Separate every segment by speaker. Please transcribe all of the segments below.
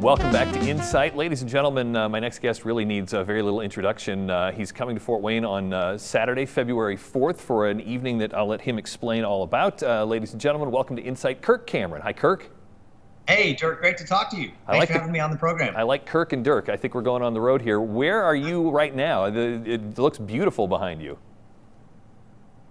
Speaker 1: Welcome back to Insight. Ladies and gentlemen, my next guest really needs very little introduction. He's coming to Fort Wayne on Saturday, February 4th for an evening that I'll let him explain all about. Ladies and gentlemen, welcome to Insight, Kirk Cameron. Hi, Kirk.
Speaker 2: Hey, Dirk, great to talk to you. Thanks for having me on the program.
Speaker 1: I like Kirk and Dirk. I think we're going on the road here. Where are you right now? It looks beautiful behind you.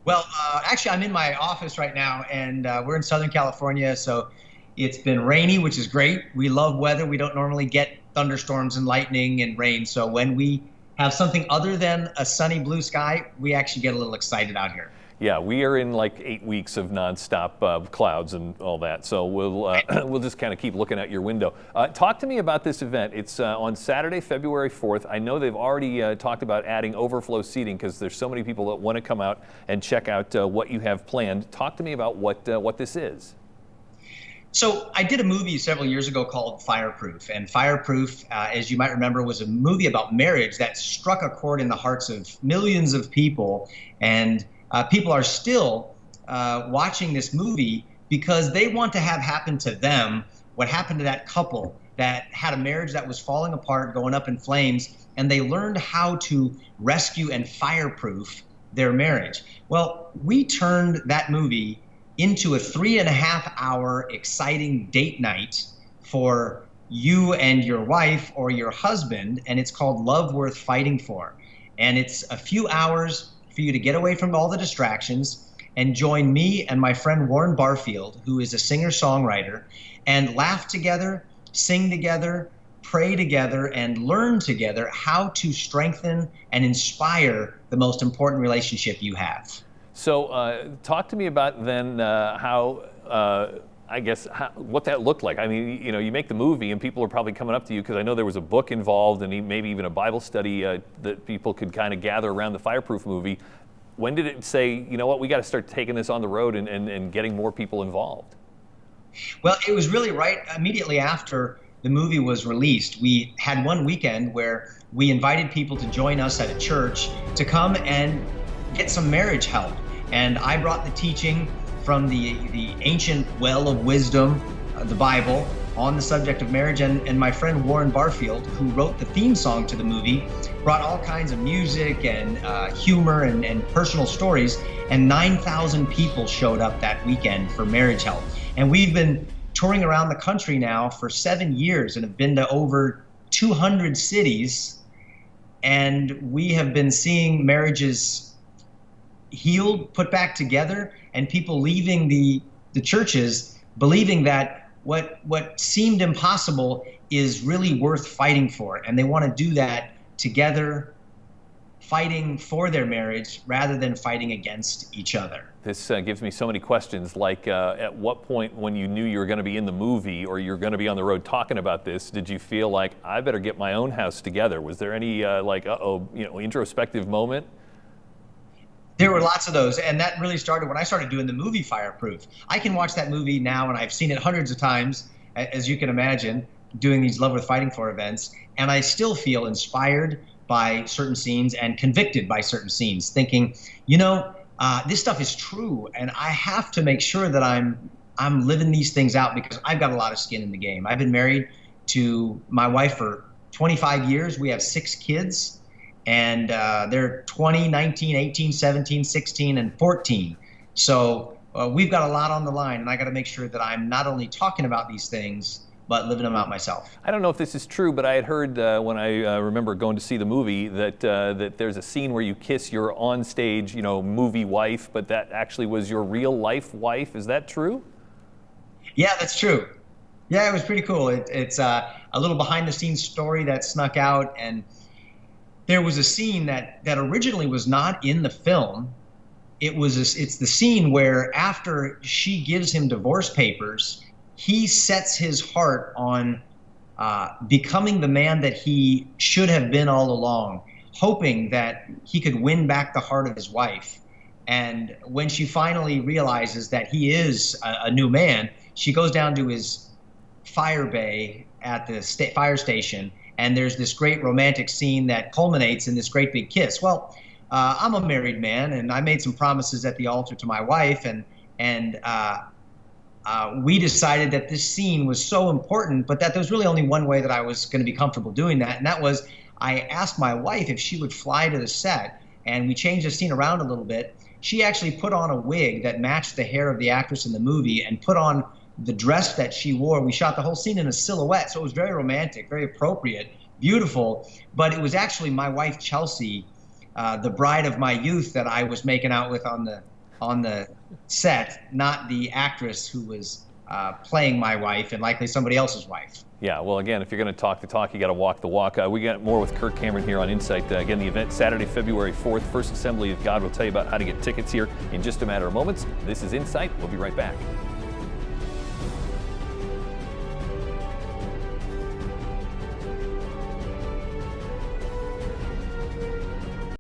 Speaker 2: Well, actually, I'm in my office right now, and we're in Southern California, so it's been rainy, which is great. We love weather. We don't normally get thunderstorms and lightning and rain, so when we have something other than a sunny blue sky, we actually get a little excited out here.
Speaker 1: Yeah, we are in like 8 weeks of nonstop clouds and all that, so we'll just kind of keep looking out your window. Talk to me about this event. It's on Saturday, February 4th. I know they've already talked about adding overflow seating because there's so many people that want to come out and check out what you have planned. Talk to me about what this is.
Speaker 2: So I did a movie several years ago called Fireproof, and Fireproof, as you might remember, was a movie about marriage that struck a chord in the hearts of millions of people, and people are still watching this movie because they want to have happen to them what happened to that couple that had a marriage that was falling apart, going up in flames, and they learned how to rescue and fireproof their marriage. Well, we turned that movie into a 3.5-hour exciting date night for you and your wife or your husband, and it's called Love Worth Fighting For. And it's a few hours for you to get away from all the distractions and join me and my friend Warren Barfield, who is a singer-songwriter, and laugh together, sing together, pray together, and learn together how to strengthen and inspire the most important relationship you have.
Speaker 1: So talk to me about then how, what that looked like. I mean, you know, you make the movie and people are probably coming up to you because I know there was a book involved and maybe even a Bible study that people could kind of gather around the Fireproof movie. When did it say, you know what, we got to start taking this on the road and getting more people involved?
Speaker 2: Well, it was really right immediately after the movie was released. We had one weekend where we invited people to join us at a church to come and get some marriage help. And I brought the teaching from the ancient well of wisdom, the Bible, on the subject of marriage. And my friend Warren Barfield, who wrote the theme song to the movie, brought all kinds of music and humor and personal stories. And 9,000 people showed up that weekend for marriage help. And we've been touring around the country now for 7 years and have been to over 200 cities. And we have been seeing marriages healed, put back together, and people leaving the churches believing that what seemed impossible is really worth fighting for. And they want to do that together, fighting for their marriage rather than fighting against each other.
Speaker 1: This gives me so many questions, like at what point when you knew you were going to be in the movie or you're going to be on the road talking about this, did you feel like, I better get my own house together? Was there any introspective moment?
Speaker 2: There were lots of those, and that really started when I started doing the movie Fireproof. I can watch that movie now, and I've seen it hundreds of times, as you can imagine, doing these Love Worth Fighting For events, and I still feel inspired by certain scenes and convicted by certain scenes, thinking, you know, this stuff is true, and I have to make sure that I'm living these things out because I've got a lot of skin in the game. I've been married to my wife for 25 years. We have 6 kids. And they're 20, 19, 18, 17, 16, and 14. So we've got a lot on the line, and I got to make sure that I'm not only talking about these things, but living them out myself.
Speaker 1: I don't know if this is true, but I had heard when I remember going to see the movie that there's a scene where you kiss your onstage, movie wife, but that actually was your real life wife. Is that true?
Speaker 2: Yeah, that's true. Yeah, it was pretty cool. It's a little behind the scenes story that snuck out, and there was a scene that originally was not in the film. It's the scene where after she gives him divorce papers, he sets his heart on becoming the man that he should have been all along, hoping that he could win back the heart of his wife. And when she finally realizes that he is a new man, she goes down to his fire bay at the fire station, and there's this great romantic scene that culminates in this great big kiss. Well, I'm a married man, and I made some promises at the altar to my wife, and we decided that this scene was so important, but that there was really only one way that I was going to be comfortable doing that. And that was, I asked my wife if she would fly to the set, and we changed the scene around a little bit. She actually put on a wig that matched the hair of the actress in the movie and put on the dress that she wore. We shot the whole scene in a silhouette, so it was very romantic, very appropriate, beautiful. But it was actually my wife, Chelsea, the bride of my youth, that I was making out with on the set, not the actress who was playing my wife and likely somebody else's wife.
Speaker 1: Yeah, well, again, if you're going to talk the talk, you got to walk the walk. We got more with Kirk Cameron here on Insight. Again, the event Saturday, February 4th, First Assembly of God. We'll tell you about how to get tickets here in just a matter of moments. This is Insight. We'll be right back.